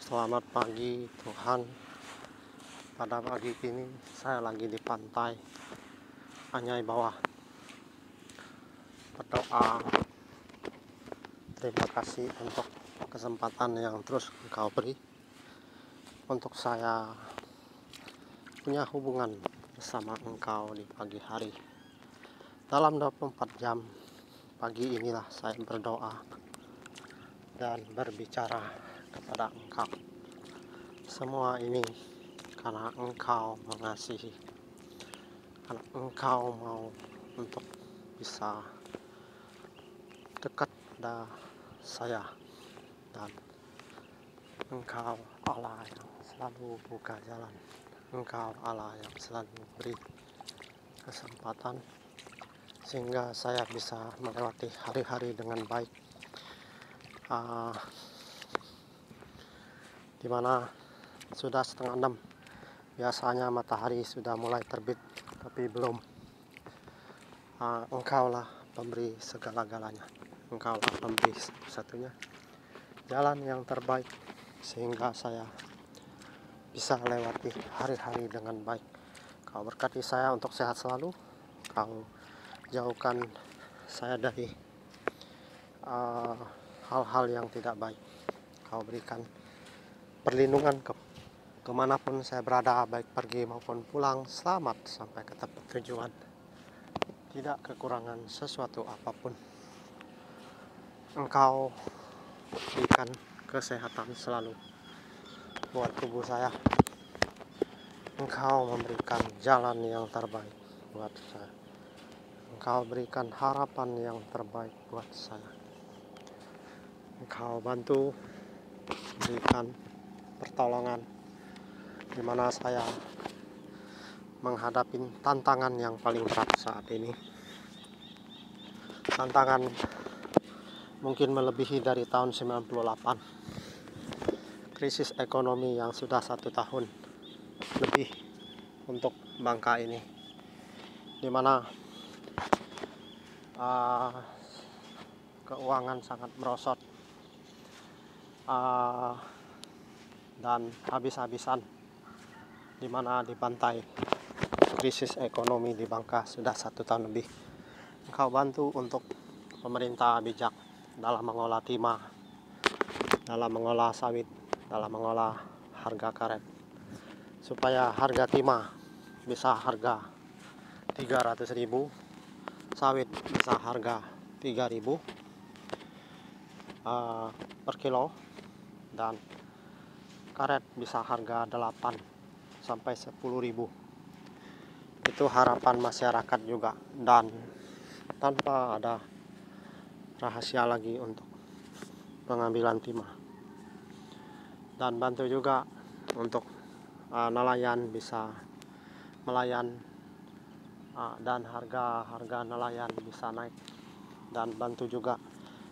Selamat pagi Tuhan. Pada pagi ini saya lagi di pantai Anyai Bawah, berdoa. Terima kasih untuk kesempatan yang terus Engkau beri untuk saya punya hubungan bersama Engkau di pagi hari. Dalam 24 jam pagi inilah saya berdoa dan berbicara kepada Engkau. Semua ini karena Engkau mengasihi, karena Engkau mau untuk bisa dekat pada saya, dan Engkau Allah yang selalu buka jalan. Engkau Allah yang selalu beri kesempatan sehingga saya bisa melewati hari-hari dengan baik, dimana sudah 5:30. Biasanya matahari sudah mulai terbit, tapi belum. Engkaulah pemberi segala-galanya. Engkaulah pemberi satu-satunya jalan yang terbaik sehingga saya bisa lewati hari-hari dengan baik. Kau berkati saya untuk sehat selalu. Kau jauhkan saya dari hal-hal yang tidak baik. Kau berikan perlindungan kemanapun saya berada, baik pergi maupun pulang, selamat sampai ke tempat tujuan. Tidak kekurangan sesuatu apapun. Engkau berikan kesehatan selalu buat tubuh saya. Engkau memberikan jalan yang terbaik buat saya. Engkau berikan harapan yang terbaik buat saya. Engkau bantu berikan pertolongan di mana saya menghadapi tantangan yang paling berat saat ini. Tantangan mungkin melebihi dari tahun 98. Krisis ekonomi yang sudah 1 tahun lebih untuk bangka ini, di mana keuangan sangat merosot dan habis-habisan, di mana dibantai krisis ekonomi di Bangka sudah 1 tahun lebih. Engkau bantu untuk pemerintah bijak dalam mengolah timah, dalam mengolah sawit, dalam mengolah harga karet, supaya harga timah bisa harga 300.000, sawit bisa harga 3.000 per kilo, dan karet bisa harga 8 sampai 10.000. Itu harapan masyarakat juga, dan tanpa ada rahasia lagi untuk pengambilan timah. Dan bantu juga untuk nelayan bisa melayan, dan harga nelayan bisa naik. Dan bantu juga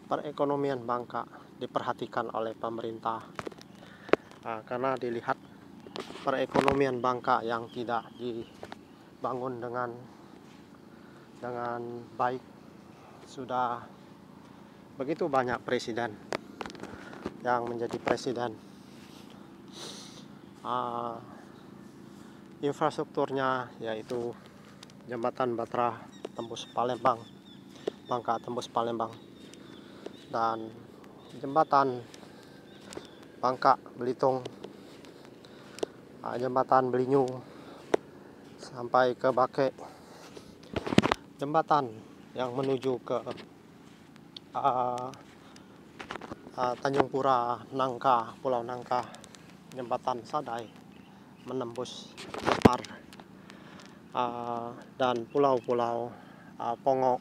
perekonomian Bangka diperhatikan oleh pemerintah, karena dilihat perekonomian Bangka yang tidak dibangun dengan baik. Sudah begitu banyak presiden yang menjadi presiden, infrastrukturnya yaitu jembatan Batra tembus Palembang, Bangka tembus Palembang, dan jembatan Bangka Belitung, jembatan Belinyu sampai ke Bake, jembatan yang menuju ke Tanjung Pura, Nangka, Pulau Nangka, jembatan Sadai menembus Lepar, dan pulau-pulau Pongo,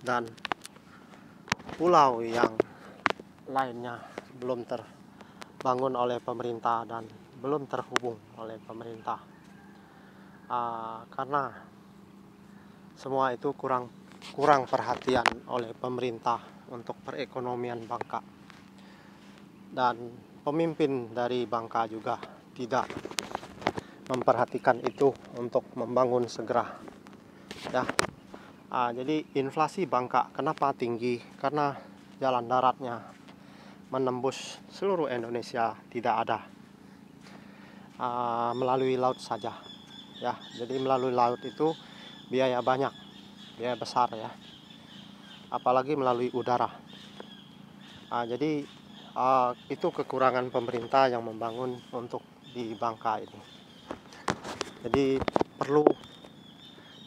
dan pulau yang lainnya belum terbangun oleh pemerintah dan belum terhubung oleh pemerintah, karena semua itu kurang perhatian oleh pemerintah untuk perekonomian Bangka, dan pemimpin dari Bangka juga tidak memperhatikan itu untuk membangun segera, ya. Jadi inflasi Bangka kenapa tinggi? Karena jalan daratnya menembus seluruh Indonesia tidak ada, melalui laut saja ya. Jadi melalui laut itu biaya banyak, biaya besar ya, apalagi melalui udara. Jadi itu kekurangan pemerintah yang membangun untuk di Bangka ini. Jadi perlu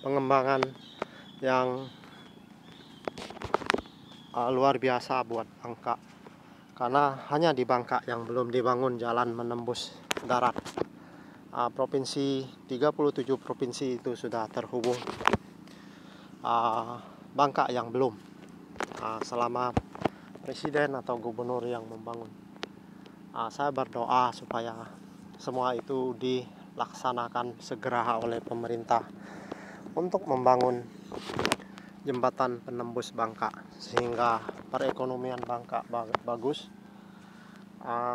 pengembangan yang luar biasa buat Bangka, karena hanya di Bangka yang belum dibangun jalan menembus darat. Provinsi 37 provinsi itu sudah terhubung, Bangka yang belum. Selama presiden atau gubernur yang membangun, saya berdoa supaya semua itu dilaksanakan segera oleh pemerintah untuk membangun jembatan penembus Bangka, sehingga perekonomian Bangka bagus,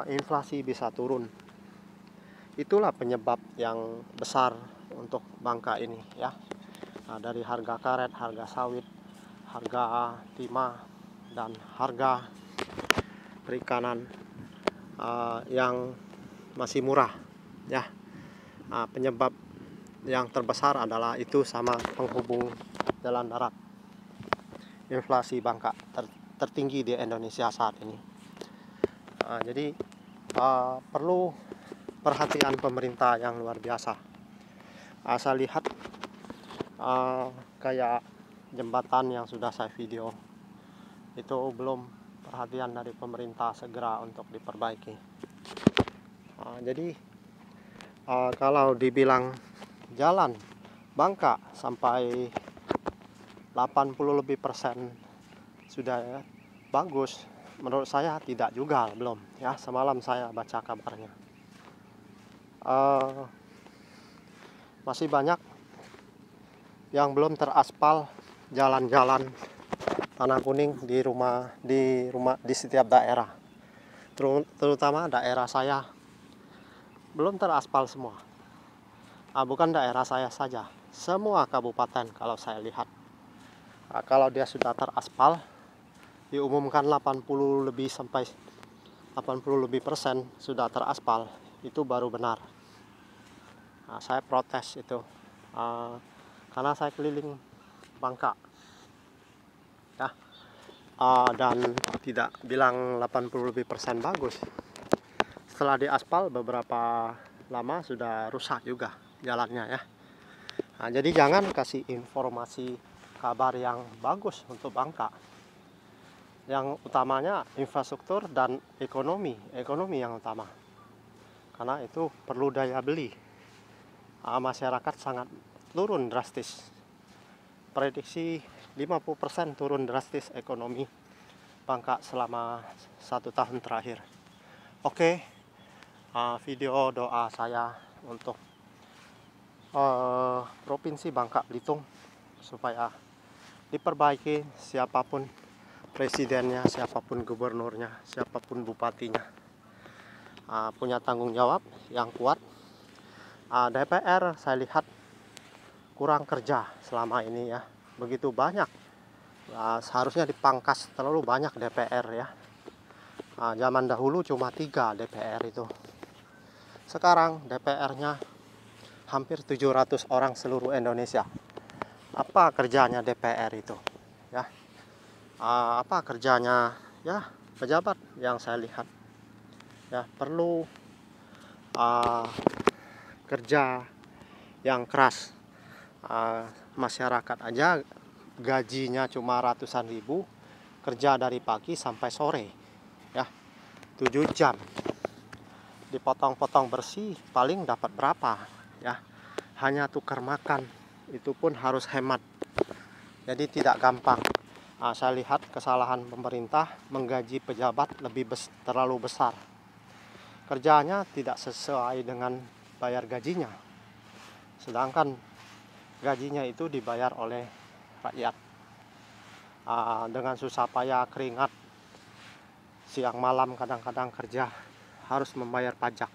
inflasi bisa turun. Itulah penyebab yang besar untuk Bangka ini ya. Dari harga karet, harga sawit, harga timah, dan harga perikanan yang masih murah ya. Penyebab yang terbesar adalah itu sama penghubung jalan darat. Inflasi Bangka tertinggi di Indonesia saat ini. Jadi perlu perhatian pemerintah yang luar biasa. Saya lihat kayak jembatan yang sudah saya video itu belum perhatian dari pemerintah segera untuk diperbaiki. Jadi kalau dibilang jalan Bangka sampai 80% lebih sudah ya, bagus, menurut saya tidak juga, belum ya. Semalam saya baca kabarnya masih banyak yang belum teraspal jalan-jalan tanah kuning di setiap daerah, terutama daerah saya belum teraspal semua. Bukan daerah saya saja, semua kabupaten kalau saya lihat, kalau dia sudah teraspal, diumumkan 80 lebih sampai 80 lebih persen sudah teraspal, itu baru benar. Saya protes itu, karena saya keliling Bangka ya, dan tidak bilang 80 lebih persen bagus. Setelah diaspal beberapa lama sudah rusak juga jalannya ya. Jadi jangan kasih informasi kabar yang bagus untuk Bangka. Yang utamanya infrastruktur dan ekonomi yang utama, karena itu perlu daya beli. Masyarakat sangat turun drastis, prediksi 50% turun drastis ekonomi Bangka selama 1 tahun terakhir. Oke, video doa saya untuk Provinsi Bangka Belitung supaya diperbaiki, siapapun presidennya, siapapun gubernurnya, siapapun bupatinya, punya tanggung jawab yang kuat. DPR saya lihat kurang kerja selama ini ya, begitu banyak. Seharusnya dipangkas, terlalu banyak DPR ya. Zaman dahulu cuma 3 DPR itu, sekarang DPR-nya hampir 700 orang seluruh Indonesia. Apa kerjanya DPR itu ya? Apa kerjanya ya pejabat yang saya lihat ya? Perlu kerja yang keras. Masyarakat aja gajinya cuma ratusan ribu, kerja dari pagi sampai sore ya, 7 jam, dipotong-potong bersih paling dapat berapa ya, hanya tukar makan itu pun harus hemat. Jadi tidak gampang. Saya lihat kesalahan pemerintah menggaji pejabat terlalu besar, kerjanya tidak sesuai dengan bayar gajinya, sedangkan gajinya itu dibayar oleh rakyat dengan susah payah, keringat, siang malam kadang-kadang kerja, harus membayar pajak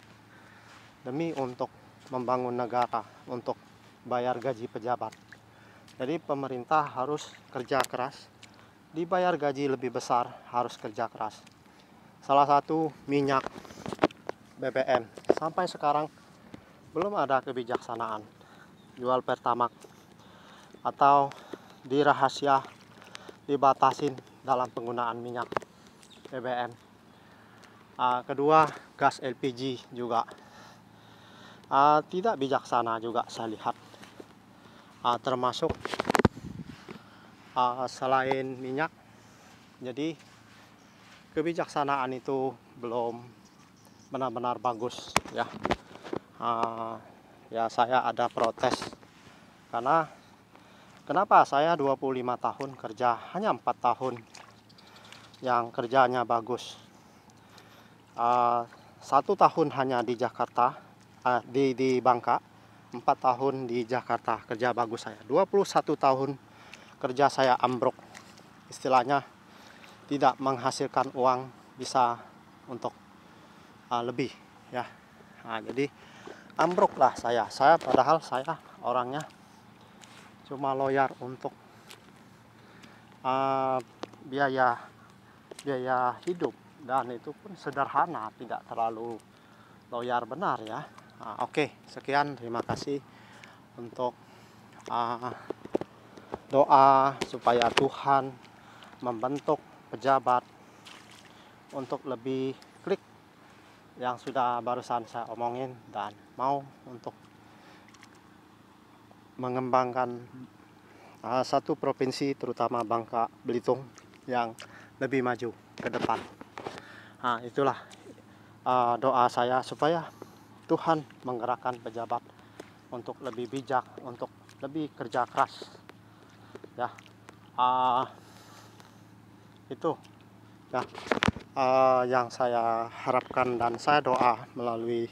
demi untuk membangun negara, untuk bayar gaji pejabat. Jadi pemerintah harus kerja keras, dibayar gaji lebih besar, harus kerja keras. salah satu minyak BBM. Sampai sekarang belum ada kebijaksanaan jual Pertamax atau dirahasia, dibatasin dalam penggunaan minyak BBM. Kedua, gas LPG juga tidak bijaksana juga saya lihat. Termasuk selain minyak, jadi kebijaksanaan itu belum benar-benar bagus ya. Ya saya ada protes karena kenapa saya 25 tahun kerja hanya 4 tahun yang kerjanya bagus, 1 tahun hanya di Jakarta, di Bangka, 4 tahun di Jakarta kerja bagus saya. 21 tahun kerja saya ambruk, istilahnya tidak menghasilkan uang bisa untuk lebih ya. Jadi ambruklah saya padahal saya orangnya cuma loyar untuk biaya hidup, dan itu pun sederhana, tidak terlalu loyar benar ya. Oke, sekian, terima kasih untuk doa supaya Tuhan membentuk pejabat untuk lebih klik yang sudah barusan saya omongin, dan mau untuk mengembangkan satu provinsi terutama Bangka Belitung yang lebih maju ke depan. Itulah doa saya supaya Tuhan menggerakkan pejabat untuk lebih bijak, untuk lebih kerja keras ya. Itu ya yang saya harapkan, dan saya doa melalui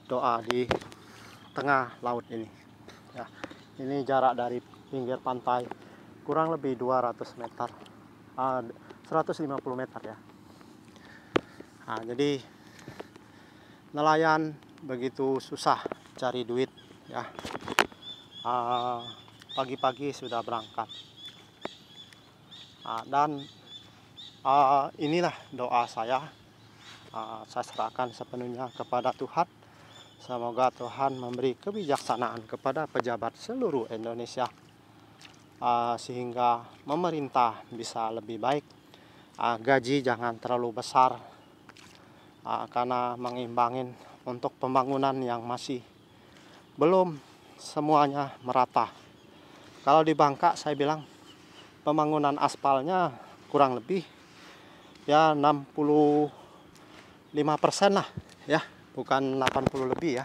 doa di tengah laut ini ya. Ini jarak dari pinggir pantai kurang lebih 200 meter, 150 meter ya. Jadi nelayan begitu susah cari duit ya. Pagi-pagi sudah berangkat, dan inilah doa saya. Saya serahkan sepenuhnya kepada Tuhan. Semoga Tuhan memberi kebijaksanaan kepada pejabat seluruh Indonesia, sehingga pemerintah bisa lebih baik. Gaji jangan terlalu besar, karena mengimbangin untuk pembangunan yang masih belum semuanya merata. Kalau di Bangka saya bilang pembangunan aspalnya kurang lebih ya 65% lah ya, bukan 80 lebih ya.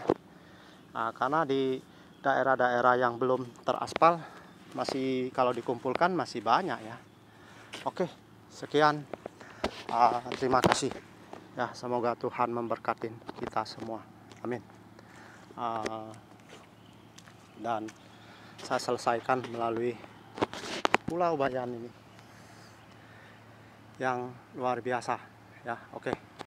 Karena di daerah-daerah yang belum teraspal masih, kalau dikumpulkan masih banyak ya. Oke, sekian, terima kasih ya. Semoga Tuhan memberkati kita semua, amin. Dan saya selesaikan melalui Pulau Bayan ini yang luar biasa ya. Oke.